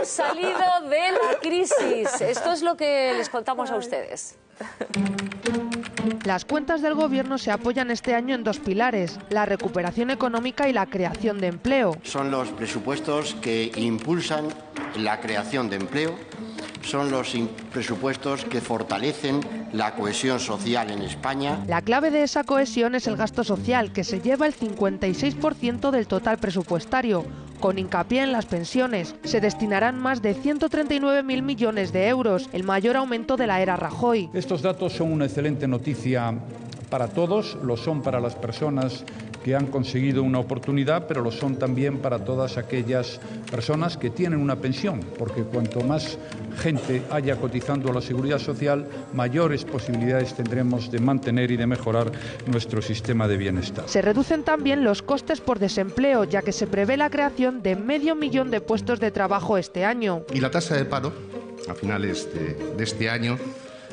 hemos salido de la crisis. Esto es lo que les contamos a ustedes. Las cuentas del Gobierno se apoyan este año en dos pilares, la recuperación económica y la creación de empleo. Son los presupuestos que impulsan la creación de empleo, son los presupuestos que fortalecen la cohesión social en España. La clave de esa cohesión es el gasto social, que se lleva el 56% del total presupuestario. Con hincapié en las pensiones, se destinarán más de 139.000 millones de euros, el mayor aumento de la era Rajoy. Estos datos son una excelente noticia para todos, lo son para las personas que han conseguido una oportunidad, pero lo son también para todas aquellas personas que tienen una pensión, porque cuanto más gente haya cotizando a la Seguridad Social, mayores posibilidades tendremos de mantener y de mejorar nuestro sistema de bienestar. Se reducen también los costes por desempleo, ya que se prevé la creación de 500.000 de puestos de trabajo este año. Y la tasa de paro, a finales de este año,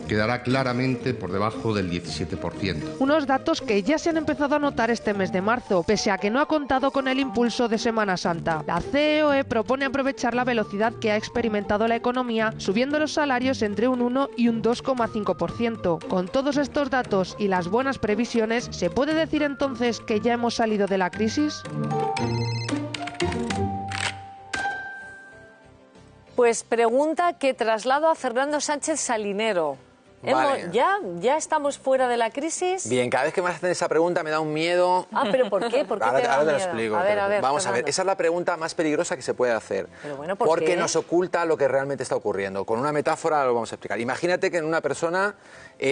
quedará claramente por debajo del 17%. Unos datos que ya se han empezado a notar este mes de marzo, pese a que no ha contado con el impulso de Semana Santa. La COE propone aprovechar la velocidad que ha experimentado la economía, subiendo los salarios entre un 1 y un 2,5%. Con todos estos datos y las buenas previsiones, ¿se puede decir entonces que ya hemos salido de la crisis? Pues pregunta que traslado a Fernando Sánchez Salinero. Vale. ¿Ya estamos fuera de la crisis? Bien, cada vez que me hacen esa pregunta me da un miedo. Ah, ¿pero por qué? ¿Por qué ahora te da te lo miedo? explico. A ver, vamos a ver, Fernando. esa es la pregunta más peligrosa que se puede hacer. Pero bueno, ¿por porque qué? nos oculta lo que realmente está ocurriendo. Con una metáfora lo vamos a explicar. Imagínate que una persona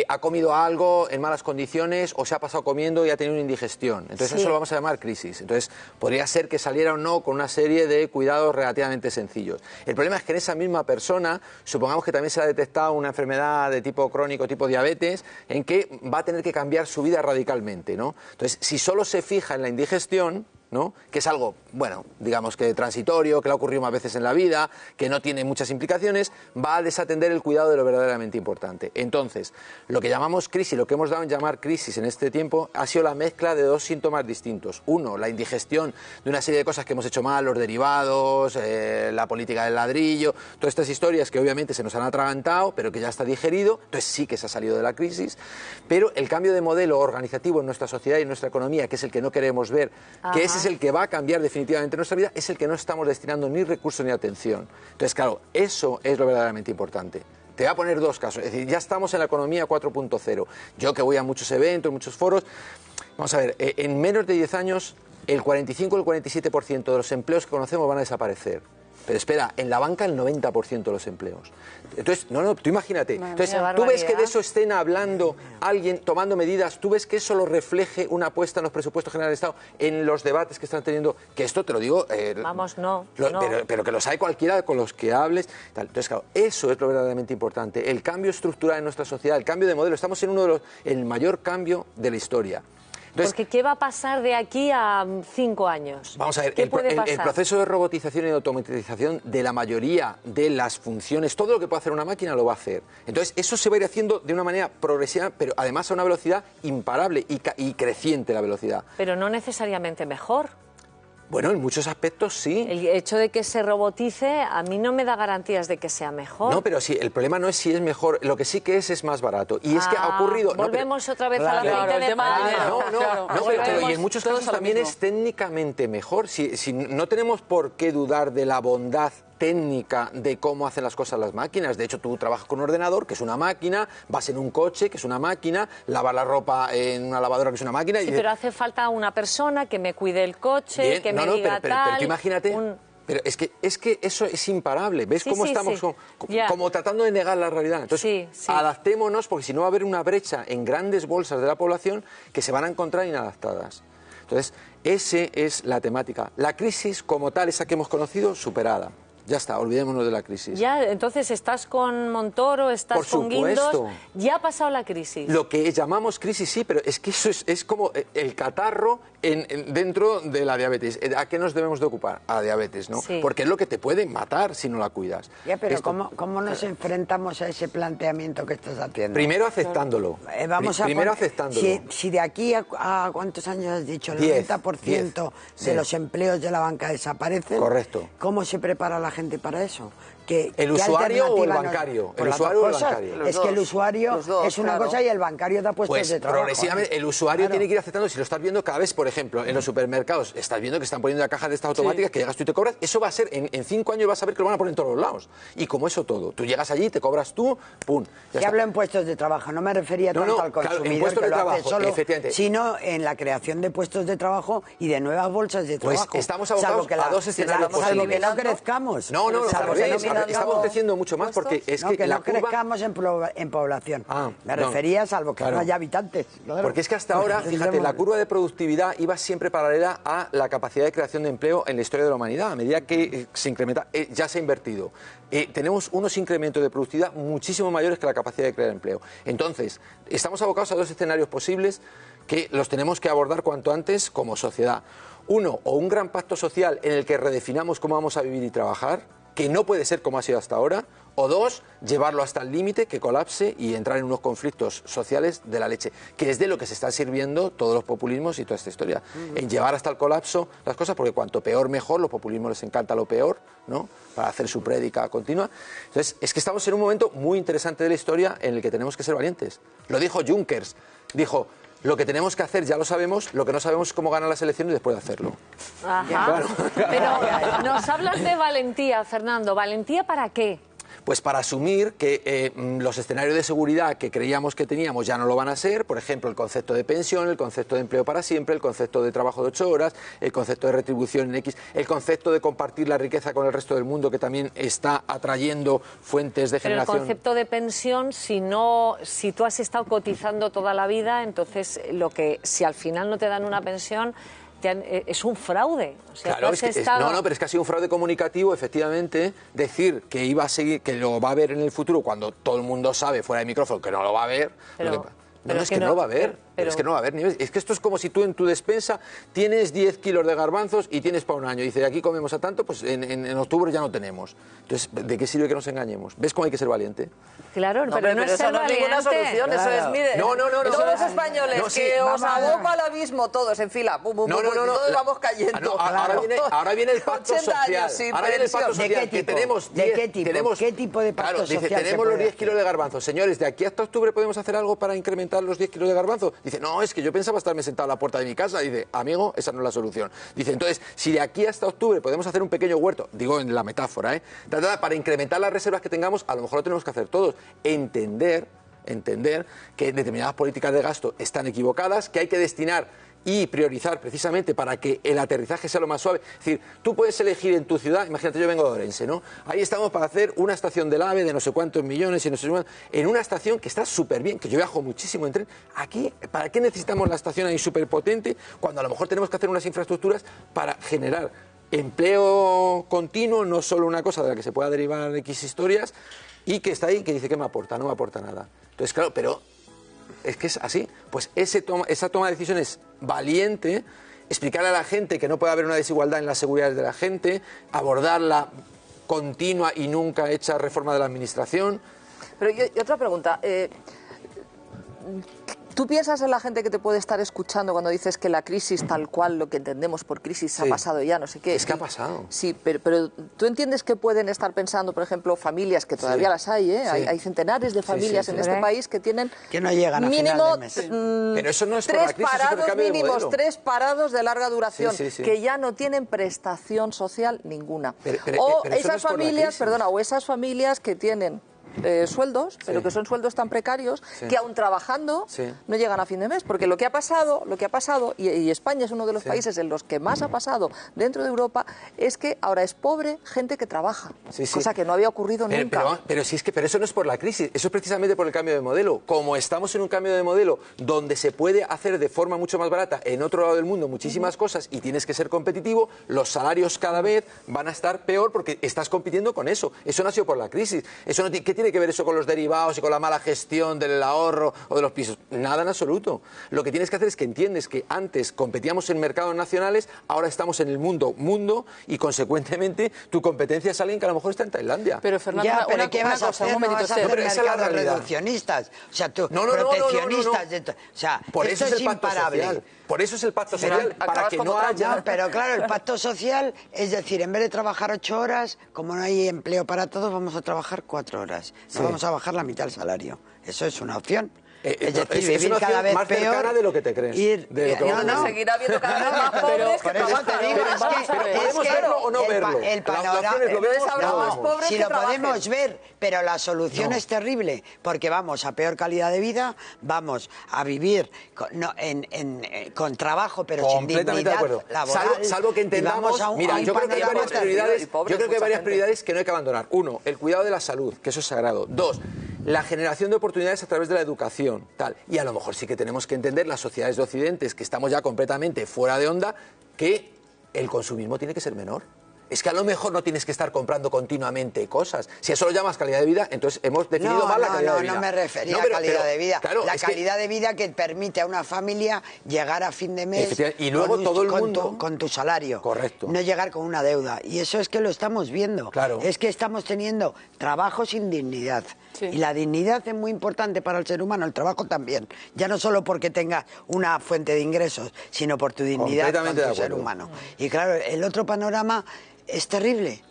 ha comido algo en malas condiciones o se ha pasado comiendo y ha tenido una indigestión. Entonces eso lo vamos a llamar crisis. Entonces podría ser que saliera o no con una serie de cuidados relativamente sencillos. El problema es que en esa misma persona, supongamos que también se ha detectado una enfermedad de tipo crónico, tipo diabetes, en que va a tener que cambiar su vida radicalmente, ¿no? Entonces, si solo se fija en la indigestión, ¿no?, que es algo, bueno, digamos que transitorio, que le ha ocurrido más veces en la vida, que no tiene muchas implicaciones, va a desatender el cuidado de lo verdaderamente importante. Entonces, lo que llamamos crisis, lo que hemos dado en llamar crisis en este tiempo, ha sido la mezcla de dos síntomas distintos. Uno, la indigestión de una serie de cosas que hemos hecho mal, los derivados, la política del ladrillo, todas estas historias que obviamente se nos han atragantado, pero que ya está digerido, entonces sí que se ha salido de la crisis, pero el cambio de modelo organizativo en nuestra sociedad y en nuestra economía, que es el que no queremos ver, que ese es el que va a cambiar definitivamente nuestra vida, es el que no estamos destinando ni recursos ni atención. Entonces, claro, eso es lo verdaderamente importante. Te voy a poner dos casos. Es decir, ya estamos en la economía 4.0. Yo que voy a muchos eventos, muchos foros, vamos a ver, en menos de 10 años, el 45 o el 47% de los empleos que conocemos van a desaparecer. Pero espera, en la banca el 90% de los empleos. Entonces, tú imagínate. Entonces, tú ves que de eso estén hablando alguien, tomando medidas, tú ves que eso lo refleje una apuesta en los presupuestos generales del Estado, en los debates que están teniendo, que esto te lo digo... no. Pero que lo sabe cualquiera con los que hables. Tal. Entonces, claro, eso es lo verdaderamente importante. El cambio estructural en nuestra sociedad, el cambio de modelo. Estamos en el mayor cambio de la historia. Entonces, porque ¿qué va a pasar de aquí a 5 años? Vamos a ver, ¿Qué puede pasar? el proceso de robotización y de automatización de la mayoría de las funciones, todo lo que puede hacer una máquina lo va a hacer. Entonces, eso se va a ir haciendo de una manera progresiva, pero además a una velocidad imparable y creciente la velocidad. Pero no necesariamente mejor. Bueno, en muchos aspectos sí. El hecho de que se robotice a mí no me da garantías de que sea mejor. No, pero sí, el problema no es si es mejor, lo que sí que es más barato. Y es que ha ocurrido... Volvemos otra vez a la aceite de palma. Pero y en muchos casos también es técnicamente mejor. Si no tenemos por qué dudar de la bondad técnica de cómo hacen las cosas las máquinas. De hecho, tú trabajas con un ordenador, que es una máquina, vas en un coche, que es una máquina, lavas la ropa en una lavadora, que es una máquina... Sí, pero hace falta una persona que me cuide el coche, bien, que me diga pero tú imagínate... Pero es que eso es imparable. ¿Ves cómo estamos como tratando de negar la realidad? Entonces, adaptémonos, porque si no va a haber una brecha en grandes bolsas de la población que se van a encontrar inadaptadas. Entonces, esa es la temática. La crisis como tal, esa que hemos conocido, superada. Ya está, olvidémonos de la crisis. Ya, entonces estás con Montoro, estás con Guindos, ya ha pasado la crisis. Lo que llamamos crisis sí, pero es que eso es como el catarro dentro de la diabetes. ¿A qué nos debemos de ocupar? A la diabetes, ¿no? Sí. Porque es lo que te puede matar si no la cuidas. Ya, pero ¿cómo nos enfrentamos a ese planteamiento que estás haciendo? Primero aceptándolo. Primero aceptándolo. Si de aquí a ¿cuántos años has dicho? El 90% de los empleos de la banca desaparecen. Correcto. ¿Cómo se prepara la gente gente para eso? ¿El usuario o el bancario? ¿El usuario o el bancario? Es que el usuario es una cosa y el bancario da puestos de trabajo. Progresivamente, el usuario tiene que ir aceptando. Si lo estás viendo cada vez, por ejemplo, en los supermercados, estás viendo que están poniendo la caja de estas automáticas que llegas tú y te cobras. Eso va a ser, en 5 años vas a ver que lo van a poner en todos los lados. Y como eso todo, tú llegas allí, te cobras tú, pum. Yo hablo en puestos de trabajo, no me refería tanto al consumidor que lo hace solo, sino en la creación de puestos de trabajo y de nuevas bolsas de trabajo. Pues estamos abocados a dos escenarios posibles. Salvo que no crezcamos. No, estamos creciendo mucho más porque es que no crezcamos en población. Me refería salvo que no haya habitantes. Porque es que hasta ahora, fíjate, la curva de productividad iba siempre paralela a la capacidad de creación de empleo en la historia de la humanidad. A medida que se incrementa, ya se ha invertido. Tenemos unos incrementos de productividad muchísimo mayores que la capacidad de crear empleo. Entonces, estamos abocados a dos escenarios posibles que los tenemos que abordar cuanto antes como sociedad. Uno, o un gran pacto social en el que redefinamos cómo vamos a vivir y trabajar, que no puede ser como ha sido hasta ahora, o dos, llevarlo hasta el límite, que colapse y entrar en unos conflictos sociales de la leche, que es de lo que se están sirviendo todos los populismos y toda esta historia, en llevar hasta el colapso las cosas, porque cuanto peor mejor, los populismos les encanta lo peor, ¿no?, para hacer su prédica continua. Entonces, es que estamos en un momento muy interesante de la historia en el que tenemos que ser valientes. Lo dijo Junckers, dijo: lo que tenemos que hacer ya lo sabemos, lo que no sabemos es cómo ganar las elecciones después de hacerlo. Ajá. Claro. Pero nos hablas de valentía, Fernando. ¿Valentía para qué? Pues para asumir que los escenarios de seguridad que creíamos que teníamos ya no lo van a ser, por ejemplo, el concepto de pensión, el concepto de empleo para siempre, el concepto de trabajo de 8 horas, el concepto de retribución en X, el concepto de compartir la riqueza con el resto del mundo, que también está atrayendo fuentes de generación. Pero el concepto de pensión, si tú has estado cotizando toda la vida, entonces si al final no te dan una pensión, es un fraude. O sea, claro, pero es que ha sido un fraude comunicativo, efectivamente, decir que iba a seguir, que lo va a ver en el futuro, cuando todo el mundo sabe fuera de micrófono que no lo va a ver. Es que no lo va a ver. Es que no va a haber niveles. Es que esto es como si tú en tu despensa tienes 10 kilos de garbanzos y tienes para un año. Dice, aquí comemos a tanto, pues en octubre ya no tenemos. Entonces, ¿de qué sirve que nos engañemos? ¿Ves cómo hay que ser valiente? Claro, pero no es eso no es ninguna solución. Claro. Eso es, mire, no, todos los españoles que os aboco al abismo, todos en fila, todos vamos cayendo. Ahora viene el pacto social. Ahora viene el pacto social. ¿Qué tipo de pacto social? Dice, tenemos los 10 kilos de garbanzos. Señores, ¿de aquí hasta octubre podemos hacer algo para incrementar los 10 kilos de garbanzos? Dice, no, es que yo pensaba estarme sentado a la puerta de mi casa. Dice, amigo, esa no es la solución. Dice, entonces, si de aquí hasta octubre podemos hacer un pequeño huerto, digo en la metáfora, para incrementar las reservas que tengamos, a lo mejor lo tenemos que hacer todos. Entender que determinadas políticas de gasto están equivocadas, que hay que destinar y priorizar precisamente para que el aterrizaje sea lo más suave. Es decir, tú puedes elegir en tu ciudad, imagínate, yo vengo de Orense, ¿no? Ahí estamos para hacer una estación del AVE de no sé cuántos millones y no sé cuántos, en una estación que está súper bien, que yo viajo muchísimo en tren. Aquí, ¿para qué necesitamos la estación ahí súper potente cuando a lo mejor tenemos que hacer unas infraestructuras para generar empleo continuo, no solo una cosa de la que se pueda derivar X historias, y que está ahí, que dice que me aporta, no me aporta nada? Entonces, claro, pero es que es así. Pues esa toma de decisiones valiente, explicarle a la gente que no puede haber una desigualdad en las seguridades de la gente, abordar la continua y nunca hecha reforma de la administración. Pero y otra pregunta, ¿tú piensas en la gente que te puede estar escuchando cuando dices que la crisis tal cual, lo que entendemos por crisis, ha pasado ya, no sé qué? Es que ha pasado. Sí, pero ¿tú entiendes que pueden estar pensando, por ejemplo, familias, que todavía las hay, hay centenares de familias en este país que tienen que no llegan a mínimo final de mes. Pero eso no es por la crisis, parados es por el mínimos, modelo. 3 parados de larga duración, que ya no tienen prestación social ninguna. O esas familias que tienen sueldos, pero que son sueldos tan precarios que aun trabajando no llegan a fin de mes, porque lo que ha pasado, y España es uno de los países en los que más ha pasado dentro de Europa, es que ahora es pobre gente que trabaja, cosa que no había ocurrido nunca. Pero eso no es por la crisis, eso es precisamente por el cambio de modelo. Como estamos en un cambio de modelo donde se puede hacer de forma mucho más barata en otro lado del mundo muchísimas cosas y tienes que ser competitivo, los salarios cada vez van a estar peor porque estás compitiendo con eso. Eso no ha sido por la crisis. Eso no, ¿qué tiene que ver eso con los derivados y con la mala gestión del ahorro o de los pisos? Nada en absoluto. Lo que tienes que hacer es que entiendes que antes competíamos en mercados nacionales, ahora estamos en el mundo y consecuentemente tu competencia es alguien que a lo mejor está en Tailandia. Pero Fernando, ¿qué vas a hacer? No vas a hacer mercados reduccionistas. O sea, tú, proteccionistas. O sea, por eso es el pacto imparable. Social. Por eso es el pacto social, para que no haya... No, pero claro, el pacto social es decir, en vez de trabajar 8 horas, como no hay empleo para todos, vamos a trabajar 4 horas. No vamos a bajar la mitad del salario. Eso es una opción. Es decir, vivir cada vez más peor, cercana de lo que te crees. Seguirá habiendo cada vez más pobres que ¿Podemos verlo o no verlo? El panorama, si lo podemos ver, pero la solución es terrible, porque vamos a peor calidad de vida, vamos a vivir con trabajo, pero sin dignidad laboral. Salvo que entendamos... Mira, yo creo que hay varias prioridades que no hay que abandonar. 1, el cuidado de la salud, que eso es sagrado. 2, la generación de oportunidades a través de la educación, tal. Y a lo mejor sí que tenemos que entender las sociedades de Occidente, que estamos ya completamente fuera de onda, que el consumismo tiene que ser menor. Es que a lo mejor no tienes que estar comprando continuamente cosas. Si eso lo llamas calidad de vida, entonces hemos definido mal la calidad de vida. No me refería a calidad de vida. Claro, la calidad de vida que permite a una familia llegar a fin de mes y luego todo el mundo con tu salario. Correcto. No llegar con una deuda. Y eso es que lo estamos viendo. Claro. Es que estamos teniendo trabajo sin dignidad. Sí. Y la dignidad es muy importante para el ser humano, el trabajo también. Ya no solo porque tengas una fuente de ingresos, sino por tu dignidad como ser humano. Y claro, el otro panorama... Es terrible,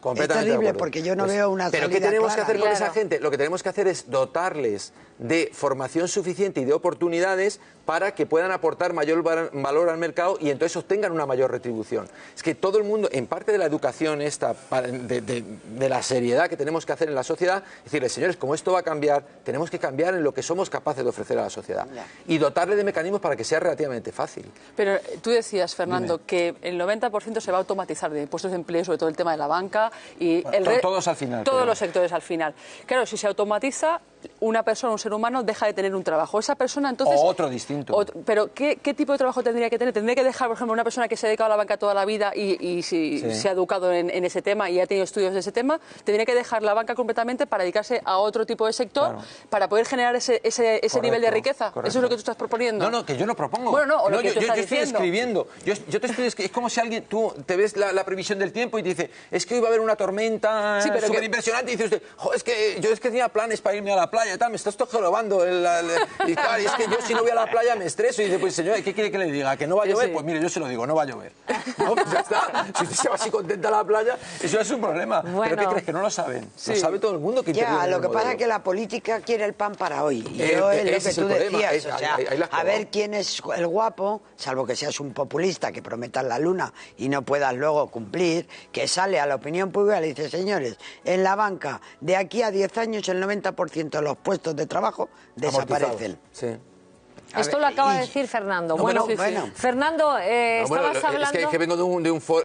porque yo no veo una salida. ¿Pero qué tenemos que hacer con esa gente? Lo que tenemos que hacer es dotarles de formación suficiente y de oportunidades para que puedan aportar mayor valor al mercado y entonces obtengan una mayor retribución. Es que todo el mundo, en parte de la educación esta, de la seriedad que tenemos que hacer en la sociedad, decirles, señores, como esto va a cambiar, tenemos que cambiar en lo que somos capaces de ofrecer a la sociedad y dotarle de mecanismos para que sea relativamente fácil. Pero tú decías, Fernando, que el 90% se va a automatizar de puestos de empleo, sobre todo el tema de la banca y todos al final. Todos los sectores al final. Claro, si se automatiza, una persona, un ser humano, deja de tener un trabajo. Esa persona, entonces... O otro distinto. Pero ¿qué tipo de trabajo tendría que tener? ¿Tendría que dejar, por ejemplo, una persona que se ha dedicado a la banca toda la vida y se ha educado en ese tema y ha tenido estudios de ese tema? ¿Tendría que dejar la banca completamente para dedicarse a otro tipo de sector para poder generar ese nivel de riqueza? Correcto. ¿Eso es lo que tú estás proponiendo? No, que yo no propongo. Bueno, no, yo estoy escribiendo. Yo te estoy escribiendo. Es como si alguien, tú te ves la previsión del tiempo y te dice, es que hoy va a haber una tormenta súper impresionante y dice usted, es que yo tenía planes para irme a la playa y tal, me estás jorobando y tal, y es que yo si no voy a la playa me estreso y dice, pues señora, ¿qué quiere que le diga? ¿Que no va a llover? Pues mire, yo se lo digo, no va a llover. No, pues ya está. Si usted se va así contenta a la playa, eso es un problema. Bueno. ¿Pero qué crees? Que no lo saben. Lo sabe todo el mundo que interviene. Lo que pasa es que la política quiere el pan para hoy. Y es lo que tú decías, o sea, a ver quién es el guapo, salvo que seas un populista que prometas la luna y no puedas luego cumplir, que sale a la opinión pública y le dice, señores, en la banca, de aquí a 10 años el 90% de los puestos de trabajo desaparecen. Sí. Esto lo acaba de decir Fernando. Bueno, Fernando, estabas hablando... Es que vengo de un foro...